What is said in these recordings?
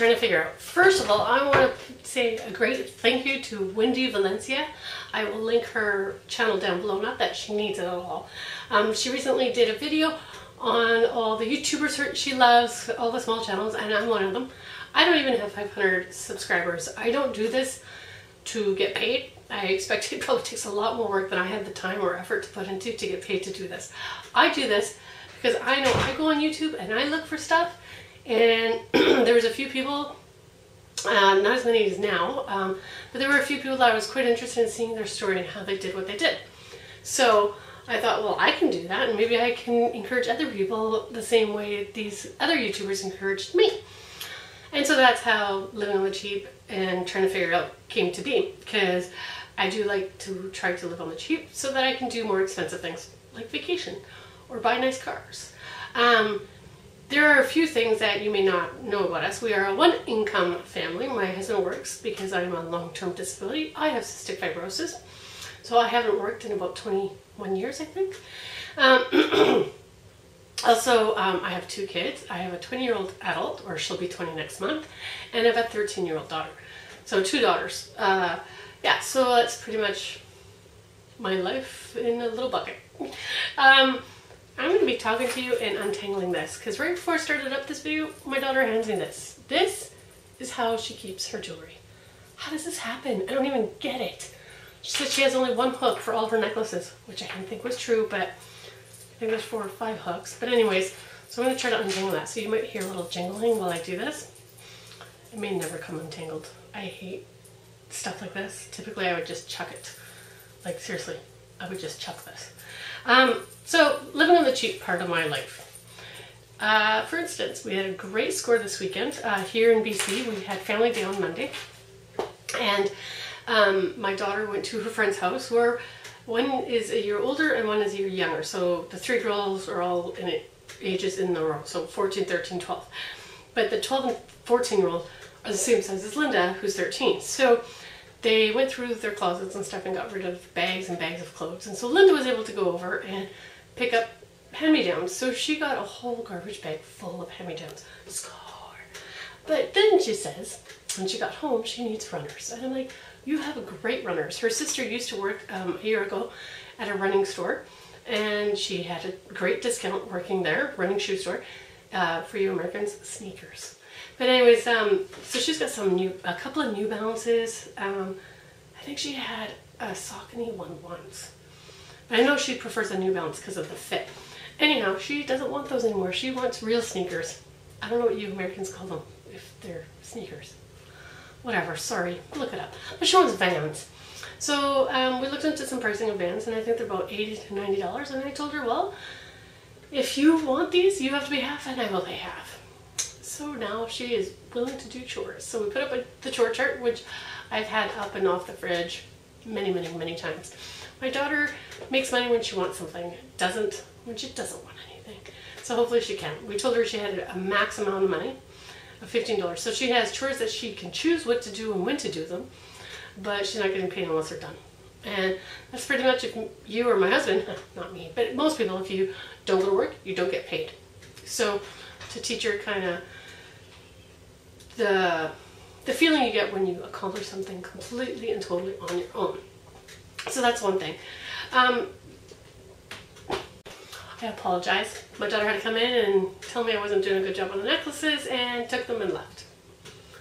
trying to figure out. First of all, I want to say a great thank you to Wendy Valencia. I will link her channel down below, not that she needs it at all. She recently did a video on all the YouTubers she loves, all the small channels, and I'm one of them. I don't even have 500 subscribers. I don't do this to get paid. I expect it probably takes a lot more work than I have the time or effort to put into to get paid to do this. I do this because I know I go on YouTube and I look for stuff, and there was a few people, not as many as now, but there were a few people that I was quite interested in seeing their story and how they did what they did. So I thought, well, I can do that, and maybe I can encourage other people the same way these other YouTubers encouraged me. And so that's how Living on the Cheap and Trying to Figure It Out came to be, because I do like to try to live on the cheap so that I can do more expensive things like vacation or buy nice cars. There are a few things that you may not know about us. We are a one-income family. My husband works because I'm on long-term disability. I have cystic fibrosis, so I haven't worked in about 21 years, I think. Also, I have 2 kids. I have a 20-year-old adult, or she'll be 20 next month, and I have a 13-year-old daughter. So 2 daughters. Yeah, so that's pretty much my life in a little bucket. I'm going to be talking to you and untangling this, because right before I started up this video, my daughter hands me this. This is how she keeps her jewelry. How does this happen? I don't even get it. She said she has only 1 hook for all of her necklaces, which I didn't think was true, but I think there's 4 or 5 hooks. But anyways, so I'm going to try to untangle that. So you might hear a little jingling while I do this. It may never come untangled. I hate stuff like this. Typically I would just chuck it. Like seriously, I would just chuck this. So living on the cheap part of my life. For instance, we had a great score this weekend. Here in BC, we had Family Day on Monday. And my daughter went to her friend's house, where one is a year older and one is a year younger. So the 3 girls are all in ages in the row. So 14, 13, 12. But the 12 and 14-year-old are the same size as Linda, who's 13. So they went through their closets and stuff and got rid of bags and bags of clothes. And so Linda was able to go over and pick up hand-me-downs. So she got a whole garbage bag full of hand-me-downs. Score. But then she says, when she got home, she needs runners. And I'm like, you have great runners. Her sister used to work a year ago at a running store, and she had a great discount working there, running shoe store, for you Americans, sneakers. But anyways, so she's got a couple of New Balances. I think she had a Saucony one once. But I know she prefers a New Balance because of the fit. Anyhow, she doesn't want those anymore. She wants real sneakers. I don't know what you Americans call them, if they're sneakers. Whatever, sorry, look it up. But she wants Vans. So we looked into some pricing of Vans, and I think they're about $80 to $90. And I told her, well, if you want these, you have to be half, and I will pay half. So now she is willing to do chores. So we put up the chore chart, which I've had up and off the fridge many, many, many times. My daughter makes money when she wants something, doesn't when she doesn't want anything. So hopefully she can. We told her she had a max amount of money of $15. So she has chores that she can choose what to do and when to do them, but she's not getting paid unless they're done. And that's pretty much if you or my husband, not me, but most people, if you don't go to work, you don't get paid. So to teach her kind of the feeling you get when you accomplish something completely and totally on your own. So that's one thing. I apologize. My daughter had to come in and tell me I wasn't doing a good job on the necklaces, and took them and left.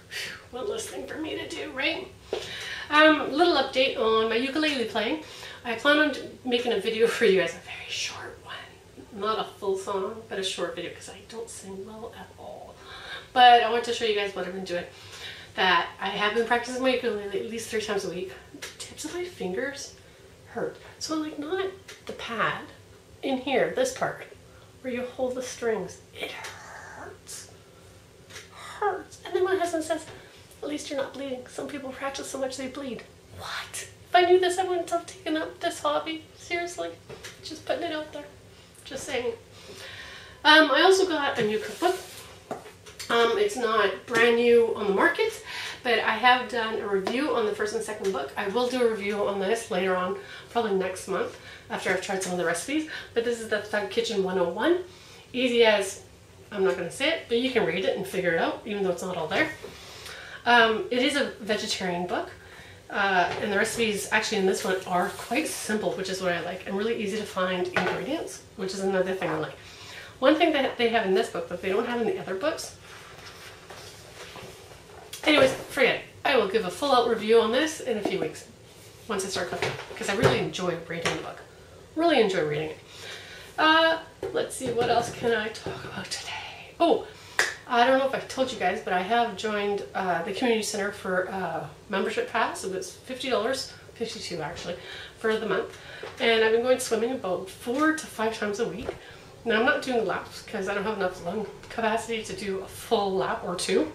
Whew, one less thing for me to do, right? Little update on my ukulele playing. I plan on making a video for you guys, a very short one. Not a full song, but a short video, because I don't sing well at all. But I want to show you guys what I've been doing. That I have been practicing my ukulele at least 3 times a week. The tips of my fingers hurt. So like not the pad in here, this part, where you hold the strings. It hurts. Hurts. And then my husband says, at least you're not bleeding. Some people practice so much they bleed. What? If I knew this, I wouldn't have taken up this hobby. Seriously. Just putting it out there. Just saying. I also got a new cookbook. It's not brand new on the market, but I have done a review on the first and second book. I will do a review on this later on, probably next month, after I've tried some of the recipes. But this is the Thug Kitchen 101. Easy as I'm not going to say it, but you can read it and figure it out, even though it's not all there. It is a vegetarian book, and the recipes actually in this one are quite simple, which is what I like, and really easy to find ingredients, which is another thing I like. One thing that they have in this book that they don't have in the other books. Anyways, forget it. I will give a full out review on this in a few weeks once I start cooking, because I really enjoy reading the book. Really enjoy reading it. Let's see, what else can I talk about today? Oh, I don't know if I told you guys, but I have joined the community center for membership pass. It was $50, $52 actually, for the month. And I've been going swimming about 4 to 5 times a week. Now I'm not doing laps because I don't have enough lung capacity to do a full lap or 2.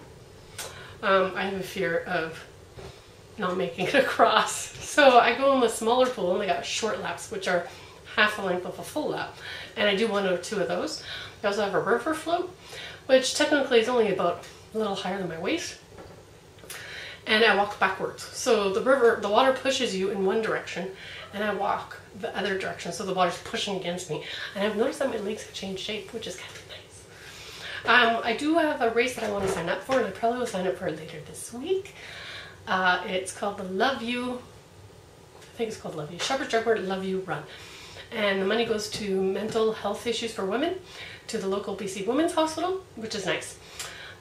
I have a fear of not making it across. So I go in the smaller pool and I got short laps, which are half the length of a full lap. And I do 1 or 2 of those. I also have a river float, which technically is only about a little higher than my waist. And I walk backwards. So the water pushes you in one direction and I walk the other direction. So the water's pushing against me. And I've noticed that my legs have changed shape, which is kind of nice. I do have a race that I want to sign up for, and I probably will sign up for it later this week. It's called the Love You, I think it's called Love You, Shepherd's Drug Love You Run. And the money goes to mental health issues for women, to the local BC Women's Hospital, which is nice.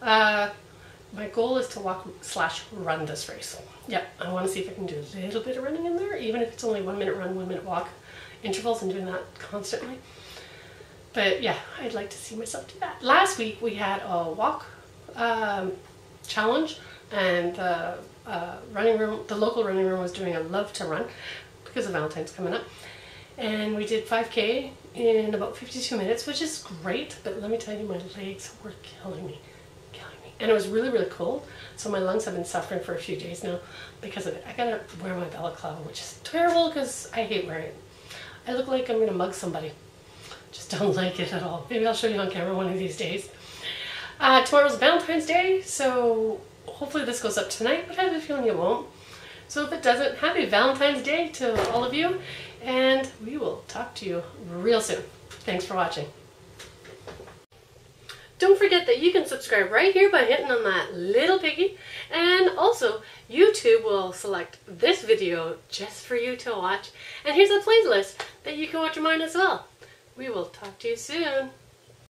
My goal is to walk/run this race. Yep, I want to see if I can do a little bit of running in there, even if it's only 1 minute run, 1 minute walk intervals, and doing that constantly. But yeah, I'd like to see myself do that. Last week we had a walk challenge, and the local running room was doing a love to run because of Valentine's coming up. And we did 5K in about 52 minutes, which is great, but let me tell you, my legs were killing me. And it was really, really cold, so my lungs have been suffering for a few days now because of it. I gotta wear my balaclava, which is terrible because I hate wearing it. I look like I'm gonna mug somebody. Just don't like it at all. Maybe I'll show you on camera one of these days. Tomorrow's Valentine's Day, so hopefully this goes up tonight, but I have a feeling it won't. So if it doesn't, happy Valentine's Day to all of you, and we will talk to you real soon. Thanks for watching. Don't forget that you can subscribe right here by hitting on that little piggy, and also YouTube will select this video just for you to watch, and here's a playlist that you can watch of mine as well. We will talk to you soon.